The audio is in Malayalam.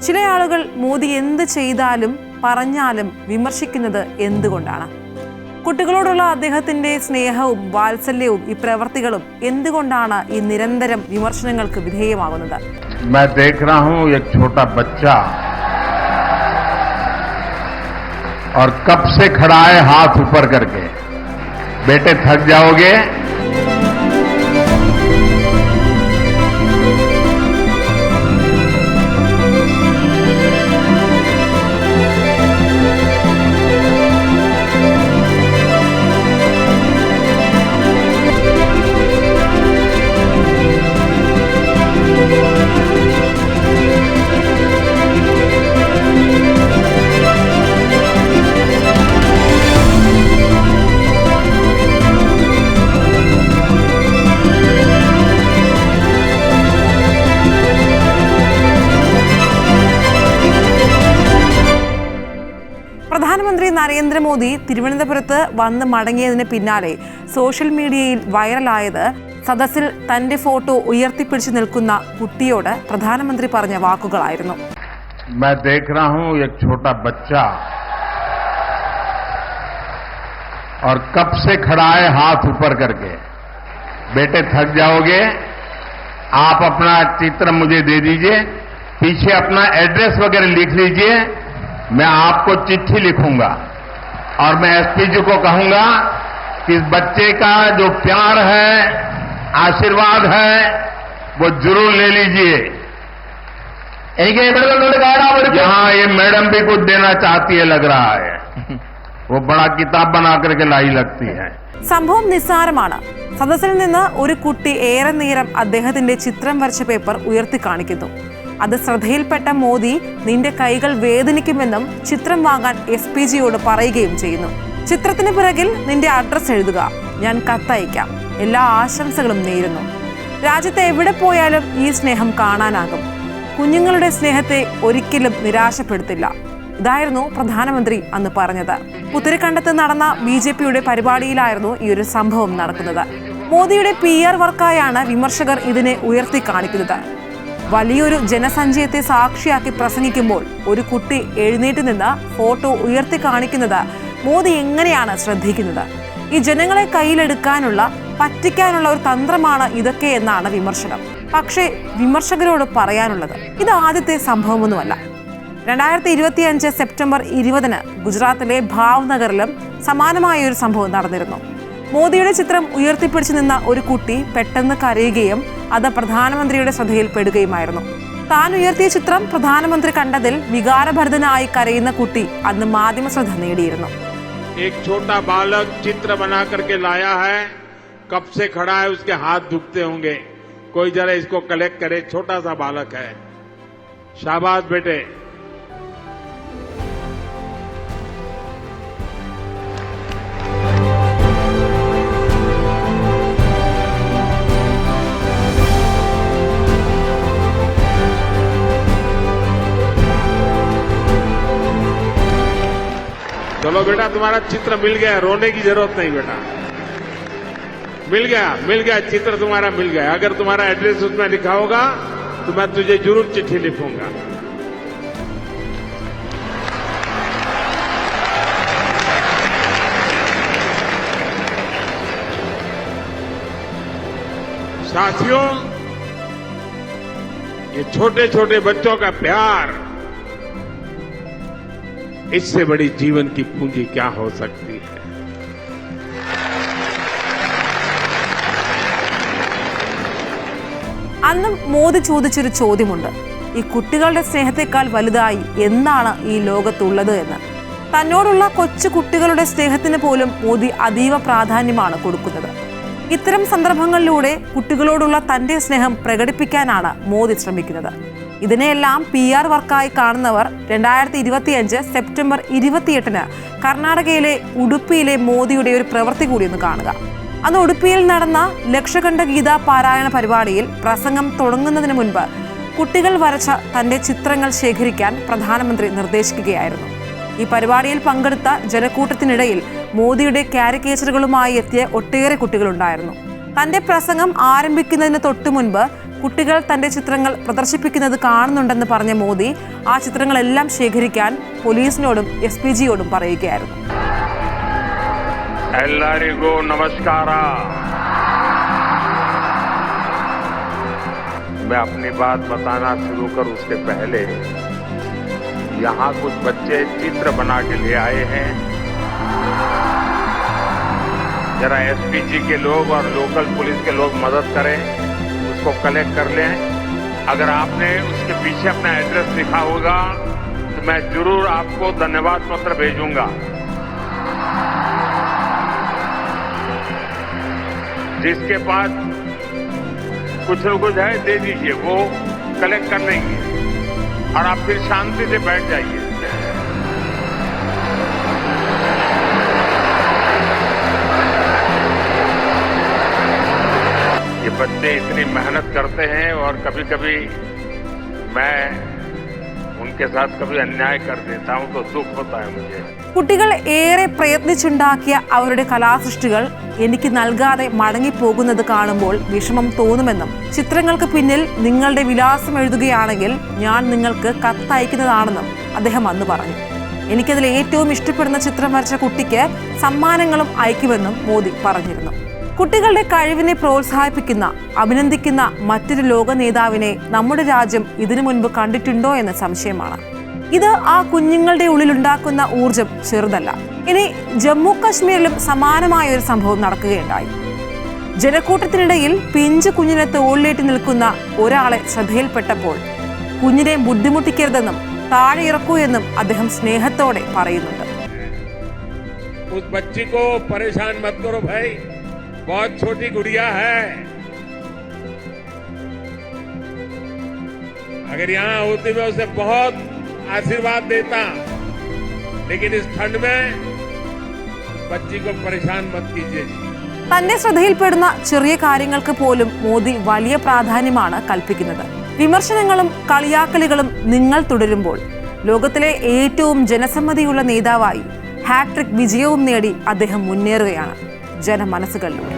ചില ആളുകൾ മോദി എന്ത് ചെയ്താലും പറഞ്ഞാലും വിമർശിക്കുന്നത് എന്തുകൊണ്ടാണ്? കുട്ടികളോടുള്ള അദ്ദേഹത്തിന്റെ സ്നേഹവും വാത്സല്യവും ഈ പ്രവർത്തികളും എന്തുകൊണ്ടാണ് ഈ നിരന്തരം വിമർശനങ്ങൾക്ക് വിധേയമാകുന്നത്? मैं देख रहा हूं एक छोटा बच्चा और कब से खड़ा है हाथ ऊपर करके। बेटे थक जाओगे? പ്രധാനമന്ത്രി നരേന്ദ്രമോദി തിരുവനന്തപുരത്ത് വന്ന് മടങ്ങിയതിന് പിന്നാലെ സോഷ്യൽ മീഡിയയിൽ വൈറലായത് സദസ്സിൽ തന്റെ ഫോട്ടോ ഉയർത്തിപ്പിടിച്ചു നിൽക്കുന്ന കുട്ടിയോട് പ്രധാനമന്ത്രി പറഞ്ഞ വാക്കുകളായിരുന്നു. मैं देख रहा हूं एक छोटा बच्चा और कब से खड़ा है हाथ ऊपर करके। बेटे थक जाओगे? आप अपना चित्र मुझे दे दीजिए, पीछे अपना एड्रेस वगैरह लिख लीजिए, मैं आपको चिट्ठी लिखूंगा और मैं एसपी जी को कहूंगा कि इस बच्चे का जो प्यार है, आशीर्वाद है, वो जरूर ले लीजिए। यहाँ ये मैडम भी कुछ देना चाहती है लग रहा है, वो बड़ा किताब बना करके लाई लगती है. സംഭവം നിസ്സാരമാണ്. സദസ്സിൽ നിന്ന് ഒരു കുട്ടി ഏറെ നേരം അദ്ദേഹത്തിന്റെ ചിത്രം വരച്ച പേപ്പർ ഉയർത്തി കാണിക്കുന്നു. അത് ശ്രദ്ധയിൽപ്പെട്ട മോദി നിന്റെ കൈകൾ വേദനിക്കുമെന്നും ചിത്രം വാങ്ങാൻ SPGയോട് പറയുകയും ചെയ്യുന്നു. ചിത്രത്തിന് പിറകിൽ നിന്റെ അഡ്രസ് എഴുതുക, ഞാൻ കത്തയക്കാം, എല്ലാ ആശംസകളും നേരുന്നു. രാജ്യത്ത് എവിടെ പോയാലും ഈ സ്നേഹം കാണാനാകും. കുഞ്ഞുങ്ങളുടെ സ്നേഹത്തെ ഒരിക്കലും നിരാശപ്പെടുത്തില്ല. ഇതായിരുന്നു പ്രധാനമന്ത്രി അന്ന് പറഞ്ഞത്. ഉത്തരഖണ്ഡത്ത് നടന്ന BJPയുടെ പരിപാടിയിലായിരുന്നു ഈ ഒരു സംഭവം നടക്കുന്നത്. മോദിയുടെ PR വർക്കായാണ് വിമർശകർ ഇതിനെ ഉയർത്തി കാണിക്കുന്നത്. വലിയൊരു ജനസഞ്ചയത്തെ സാക്ഷിയാക്കി പ്രസംഗിക്കുമ്പോൾ ഒരു കുട്ടി എഴുന്നേറ്റ് നിന്ന് ഫോട്ടോ ഉയർത്തി കാണിക്കുന്നത് മോദി എങ്ങനെയാണ് ശ്രദ്ധിക്കുന്നത്? ഈ ജനങ്ങളെ കയ്യിലെടുക്കാനുള്ള, പറ്റിക്കാനുള്ള ഒരു തന്ത്രമാണ് ഇതൊക്കെ എന്നാണ് വിമർശനം. പക്ഷേ വിമർശകരോട് പറയാനുള്ളത് ഇത് ആദ്യത്തെ സംഭവമൊന്നുമല്ല. 2025 സെപ്റ്റംബർ 20 ഗുജറാത്തിലെ ഭാവ്നഗറിലും സമാനമായ ഒരു സംഭവം നടന്നിരുന്നു. മോദിയുടെ ചിത്രം ഉയർത്തിപ്പിടിച്ചു നിന്ന ഒരു കുട്ടി പെട്ടെന്ന് കരയുകയും അത് പ്രധാനമന്ത്രിയുടെ ശ്രദ്ധയിൽപ്പെടുകയുമായിരുന്നു. താൻ ഉയർത്തിയ ചിത്രം പ്രധാനമന്ത്രി കണ്ടതിൽ വികാരഭരിതനായി കരയുന്ന കുട്ടി അന്ന് മാധ്യമ ശ്രദ്ധ നേടിയിരുന്നു. एक छोटा बालक चित्र बना करके लाया है, कब से खड़ा है, उसके हाथ दुखते होंगे, कोई जरा इसको कलेक्ट करे, छोटा सा बालक है, शाबाश बेटे. चलो बेटा, तुम्हारा चित्र मिल गया, रोने की जरूरत नहीं बेटा, मिल गया चित्र तुम्हारा मिल गया. अगर तुम्हारा एड्रेस उसमें लिखा होगा तो मैं तुझे जरूर चिट्ठी लिखूंगा. साथियों, ये छोटे छोटे बच्चों का प्यार, इससे बड़ी जीवन की पूंजी क्या हो सकती है? അന്ന് മോദി ചോദിച്ചൊരു ചോദ്യമുണ്ട്. ഈ കുട്ടികളുടെ സ്നേഹത്തെക്കാൾ വലുതായി എന്താണ് ഈ ലോകത്തുള്ളത് എന്ന്. തന്നോടുള്ള കൊച്ചു കുട്ടികളുടെ സ്നേഹത്തിന് പോലും മോദി അതീവ പ്രാധാന്യമാണ് കൊടുക്കുന്നത്. ഇത്തരം സന്ദർഭങ്ങളിലൂടെ കുട്ടികളോടുള്ള തന്റെ സ്നേഹം പ്രകടിപ്പിക്കാനാണ് മോദി ശ്രമിക്കുന്നത്. ഇതിനെല്ലാം PR വർക്കായി കാണുന്നവർ 2025 സെപ്റ്റംബർ 28 കർണാടകയിലെ ഉടുപ്പിയിലെ മോദിയുടെ ഒരു പ്രവൃത്തി കൂടി ഒന്ന് കാണുക. അന്ന് ഉടുപ്പിയിൽ നടന്ന ലക്ഷകണ്ഠ ഗീതാ പാരായണ പരിപാടിയിൽ പ്രസംഗം തുടങ്ങുന്നതിന് മുൻപ് കുട്ടികൾ വരച്ച തന്റെ ചിത്രങ്ങൾ ശേഖരിക്കാൻ പ്രധാനമന്ത്രി നിർദ്ദേശിക്കുകയായിരുന്നു. ഈ പരിപാടിയിൽ പങ്കെടുത്ത ജനക്കൂട്ടത്തിനിടയിൽ മോദിയുടെ കാരിക്കേച്ചറുകളുമായി എത്തിയ ഒട്ടേറെ കുട്ടികളുണ്ടായിരുന്നു. തന്റെ പ്രസംഗം ആരംഭിക്കുന്നതിന് തൊട്ടു മുൻപ് കുട്ടികൾ തന്റെ ചിത്രങ്ങൾ പ്രദർശിപ്പിക്കുന്നത് കാണുന്നുണ്ടെന്ന് പറഞ്ഞ മോദി ആ ചിത്രങ്ങളെല്ലാം ശേഖരിക്കാൻ പോലീസിനോടും SPGയോടും പറയുകയായിരുന്നു. ಎಲ್ಲರಿಗೂ ನಮಸ್ಕಾರ. मैं अपनी बात बताना शुरू करूं उसके पहले यहाँ कुछ बच्चे चित्र बना के ले आए हैं. जरा SPG के लोग और लोकल पुलिस के लोग मदद करें, उसको कलेक्ट कर लें. अगर आपने उसके पीछे अपना एड्रेस लिखा होगा तो मैं जरूर आपको धन्यवाद पत्र भेजूंगा. जिसके पास कुछ न कुछ है दे दीजिए, वो कलेक्ट कर लेंगे और आप फिर शांति से बैठ जाइए. ये बच्चे इतनी मेहनत करते हैं और कभी कभी मैं उनके साथ कभी अन्याय कर देता हूं तो दुख होता है मुझे. കുട്ടികൾ ഏറെ പ്രയത്നിച്ചുണ്ടാക്കിയ അവരുടെ കലാസൃഷ്ടികൾ എനിക്ക് നൽകാതെ മടങ്ങിപ്പോകുന്നത് കാണുമ്പോൾ വിഷമം തോന്നുമെന്നും ചിത്രങ്ങൾക്ക് പിന്നിൽ നിങ്ങളുടെ വിലാസം എഴുതുകയാണെങ്കിൽ ഞാൻ നിങ്ങൾക്ക് കത്തയക്കുന്നതാണെന്നും അദ്ദേഹം അന്ന് പറഞ്ഞു. എനിക്കതിൽ ഏറ്റവും ഇഷ്ടപ്പെടുന്ന ചിത്രം വരച്ച കുട്ടിക്ക് സമ്മാനങ്ങളും അയക്കുമെന്നും മോദി പറഞ്ഞിരുന്നു. കുട്ടികളുടെ കഴിവിനെ പ്രോത്സാഹിപ്പിക്കുന്ന അഭിനന്ദിക്കുന്ന മറ്റൊരു ലോക നേതാവിനെ നമ്മുടെ രാജ്യം ഇതിനു മുൻപ് കണ്ടിട്ടുണ്ടോ എന്ന സംശയമാണ്. ഇത് ആ കുഞ്ഞുങ്ങളുടെ ഉള്ളിലുണ്ടാക്കുന്ന ഊർജം ചെറുതല്ല. ഇനി ജമ്മു കശ്മീരിലും സമാനമായ ഒരു സംഭവം നടക്കുകയുണ്ടായി. ജനക്കൂട്ടത്തിനിടയിൽ പിഞ്ചു കുഞ്ഞിനെ തോളിലേറ്റി നിൽക്കുന്ന ഒരാളെ ശ്രദ്ധയിൽപ്പെട്ടപ്പോൾ കുഞ്ഞിനെ ബുദ്ധിമുട്ടിക്കരുതെന്നും താഴെ ഇറക്കൂ എന്നും അദ്ദേഹം സ്നേഹത്തോടെ പറയുന്നുണ്ട്. बहुत छोटी गुड़िया है, अगर यहाँ होती मैं उसे बहुत आशीर्वाद देता, लेकिन इस ठंड में बच्ची को परेशान मत कीजिए. തന്നെ ശ്രദ്ധയിൽപ്പെടുന്ന ചെറിയ കാര്യങ്ങൾക്ക് പോലും മോദി വലിയ പ്രാധാന്യമാണ് കൽപ്പിക്കുന്നത്. വിമർശനങ്ങളും കളിയാക്കലുകളും നിങ്ങൾ തുടരുമ്പോൾ ലോകത്തിലെ ഏറ്റവും ജനസമ്മതിയുള്ള നേതാവായി ഹാട്രിക് വിജയവും നേടി അദ്ദേഹം മുന്നേറുകയാണ് ജനമനസ്സുകളിലൂടെ.